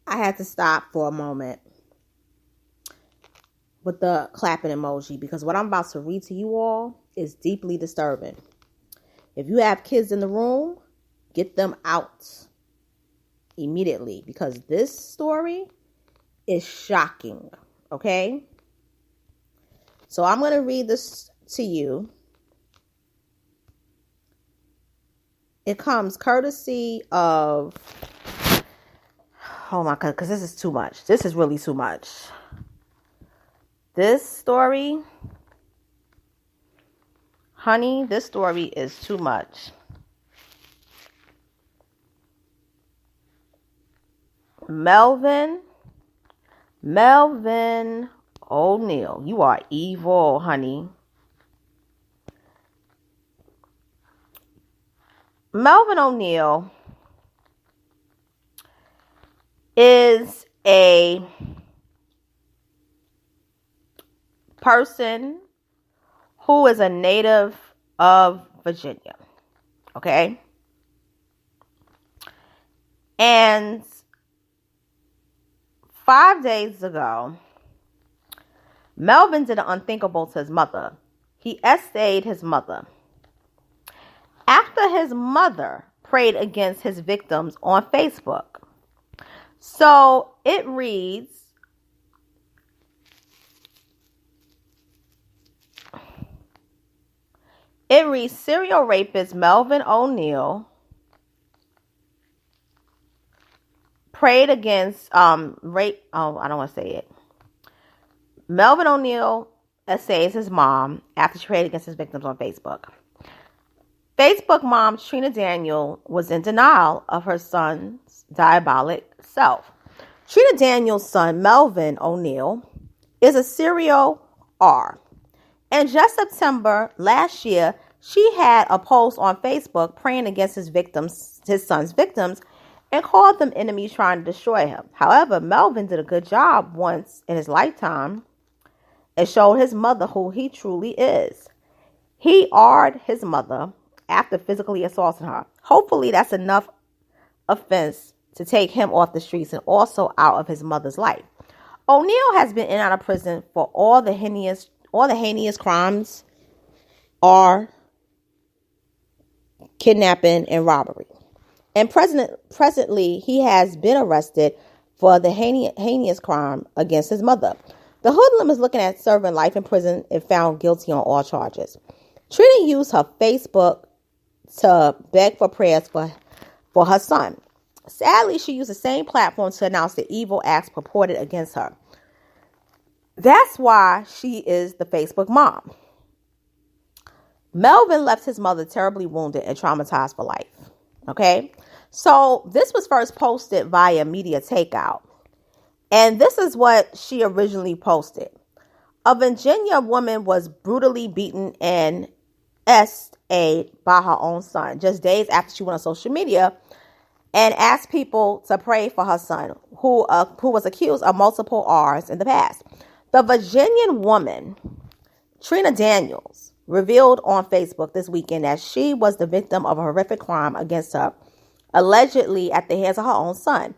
I had to stop for a moment with the clapping emoji because what I'm about to read to you all is deeply disturbing. If you have kids in the room, get them out immediately because this story is shocking, okay? So I'm going to read this to you. It comes courtesy of, oh my God, because this is too much. This is really too much. This story, honey, this story is too much. Melvin O'Neal, you are evil, honey. Melvin O'Neal is a person who is a native of Virginia, okay? And 5 days ago, Melvin did the unthinkable to his mother. He essayed his mother. After his mother prayed against his victims on Facebook. So it reads, serial rapist Melvin O'Neal prayed against rape. Oh, I don't want to say it. Melvin O'Neal essays his mom after she prayed against his victims on Facebook. Facebook mom Trina Daniel was in denial of her son's diabolic self. Trina Daniel's son, Melvin O'Neal, is a serial R. In just September last year, she had a post on Facebook praying against his son's victims, and called them enemies trying to destroy him. However, Melvin did a good job once in his lifetime and showed his mother who he truly is. He R'd his mother after physically assaulting her. Hopefully that's enough offense to take him off the streets and also out of his mother's life. O'Neal has been in and out of prison for all the heinous crimes are kidnapping and robbery. And presently, he has been arrested for the heinous crime against his mother. The hoodlum is looking at serving life in prison if found guilty on all charges. Trina used her Facebook to beg for prayers for her son. Sadly, she used the same platform to announce the evil acts purported against her. That's why she is the Facebook mom. Melvin left his mother terribly wounded and traumatized for life. Okay? So this was first posted via Media Takeout. And this is what she originally posted. A Virginia woman was brutally beaten and essayed by her own son just days after she went on social media and asked people to pray for her son, who was accused of multiple R's in the past. The Virginian woman, Trina Daniels, revealed on Facebook this weekend that she was the victim of a horrific crime against her, allegedly at the hands of her own son.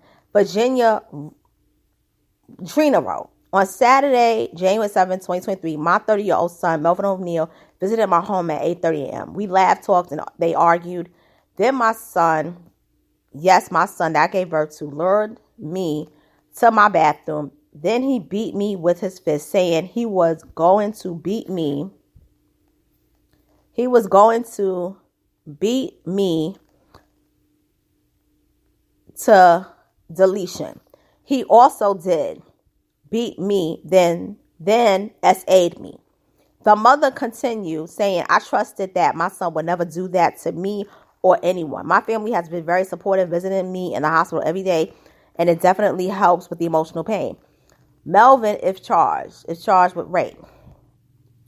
Trina wrote, on Saturday, January 7, 2023, my 30-year-old son, Melvin O'Neal, visited my home at 8:30 a.m. We laughed, talked, and they argued. Then my son that I gave birth to, lured me to my bathroom. Then he beat me with his fist, saying he was going to beat me. He was going to beat me to deletion. He also did beat me, then essayed me. The mother continued saying, I trusted that my son would never do that to me or anyone. My family has been very supportive, visiting me in the hospital every day, and it definitely helps with the emotional pain. Melvin, if charged with rape,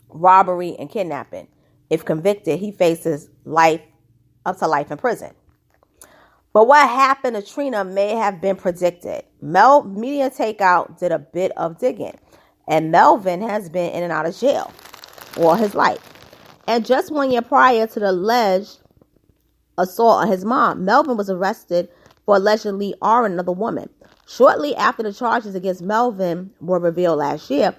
robbery, and kidnapping. If convicted, he faces up to life in prison. But what happened to Trina may have been predicted. Media Takeout did a bit of digging, and Melvin has been in and out of jail all his life. And just 1 year prior to the alleged assault on his mom, Melvin was arrested for allegedly harming another woman. Shortly after the charges against Melvin were revealed last year,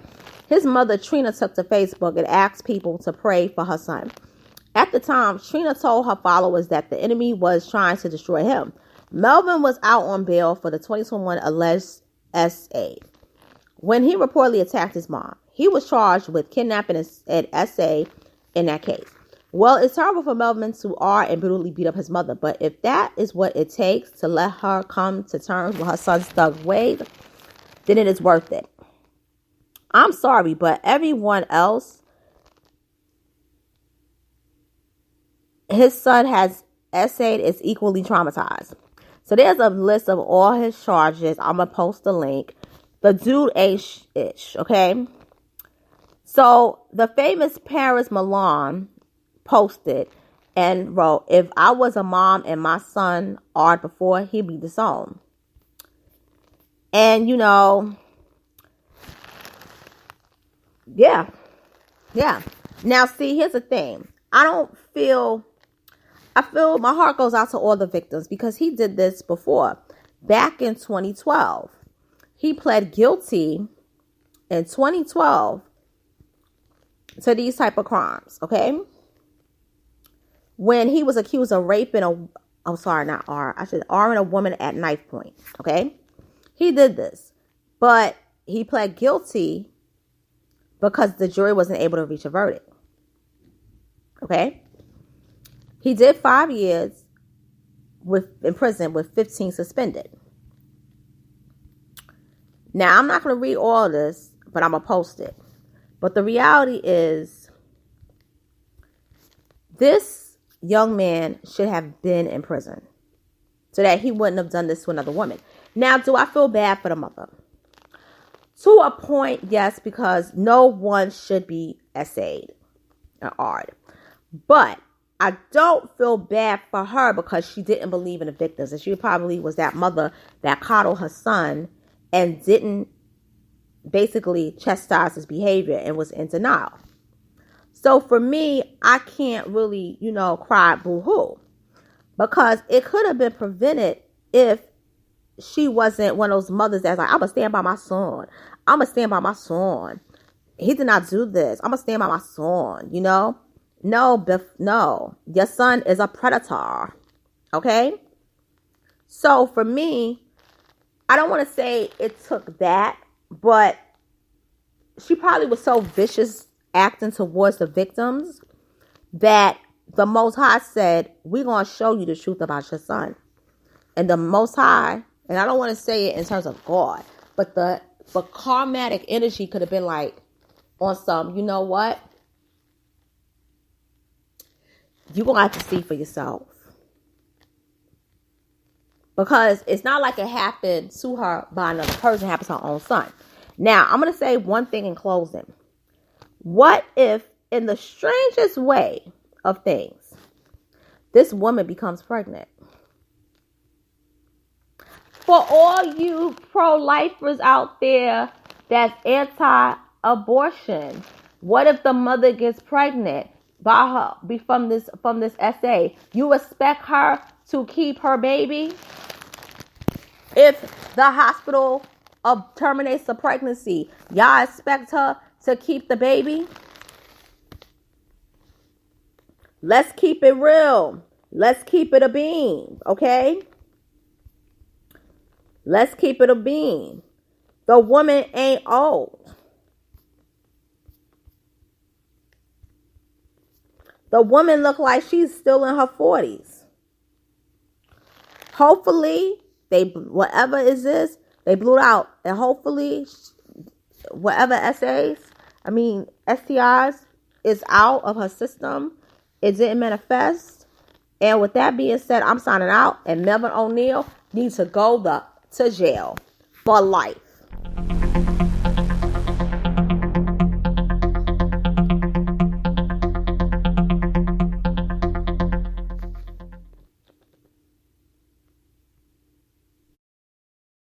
his mother, Trina, took to Facebook and asked people to pray for her son. At the time, Trina told her followers that the enemy was trying to destroy him. Melvin was out on bail for the 2021 alleged SA when he reportedly attacked his mom. He was charged with kidnapping and SA in that case. Well, it's terrible for Melvin to and brutally beat up his mother, but if that is what it takes to let her come to terms with her son's thug ways, then it is worth it. I'm sorry, but everyone else his son has essayed is equally traumatized. So there's a list of all his charges. I'm going to post the link. The dude ish, okay? So the famous Paris Milan posted and wrote, if I was a mom and my son argued before, he'd be disowned. And, yeah. Now, see, here's the thing. I feel my heart goes out to all the victims because he did this before. Back in 2012, he pled guilty in 2012 to these type of crimes, okay? When he was accused of raping arming a woman at knife point, okay? He did this, but he pled guilty because the jury wasn't able to reach a verdict, okay? He did 5 years in prison with 15 suspended. Now, I'm not going to read all this, but I'm going to post it. But the reality is, this young man should have been in prison so that he wouldn't have done this to another woman. Now, do I feel bad for the mother? To a point, yes, because no one should be essayed or AR'd. But I don't feel bad for her because she didn't believe in the victims. And she probably was that mother that coddled her son and didn't basically chastise his behavior and was in denial. So for me, I can't really, cry boo-hoo. Because it could have been prevented if she wasn't one of those mothers that's like, I'm going to stand by my son. I'm going to stand by my son. He did not do this. I'm going to stand by my son, No, your son is a predator. Okay? So for me, I don't want to say it took that, but she probably was so vicious acting towards the victims that the Most High said, we're going to show you the truth about your son. And the Most High, and I don't want to say it in terms of God, but the karmatic energy could have been like on some, you know what? You're going to have to see for yourself. Because it's not like it happened to her by another person. It happened to her own son. Now, I'm going to say one thing in closing. What if, in the strangest way of things, this woman becomes pregnant? For all you pro-lifers out there that's anti-abortion, what if the mother gets pregnant from this essay? You expect her to keep her baby? If the hospital terminates the pregnancy, y'all expect her to keep the baby? Let's keep it real. Let's keep it a beam, okay? Let's keep it a beam. The woman ain't old. The woman look like she's still in her 40s. Hopefully, whatever is this, they blew it out. And hopefully, whatever STIs is out of her system. It didn't manifest. And with that being said, I'm signing out. And Melvin O'Neal needs to go to jail for life.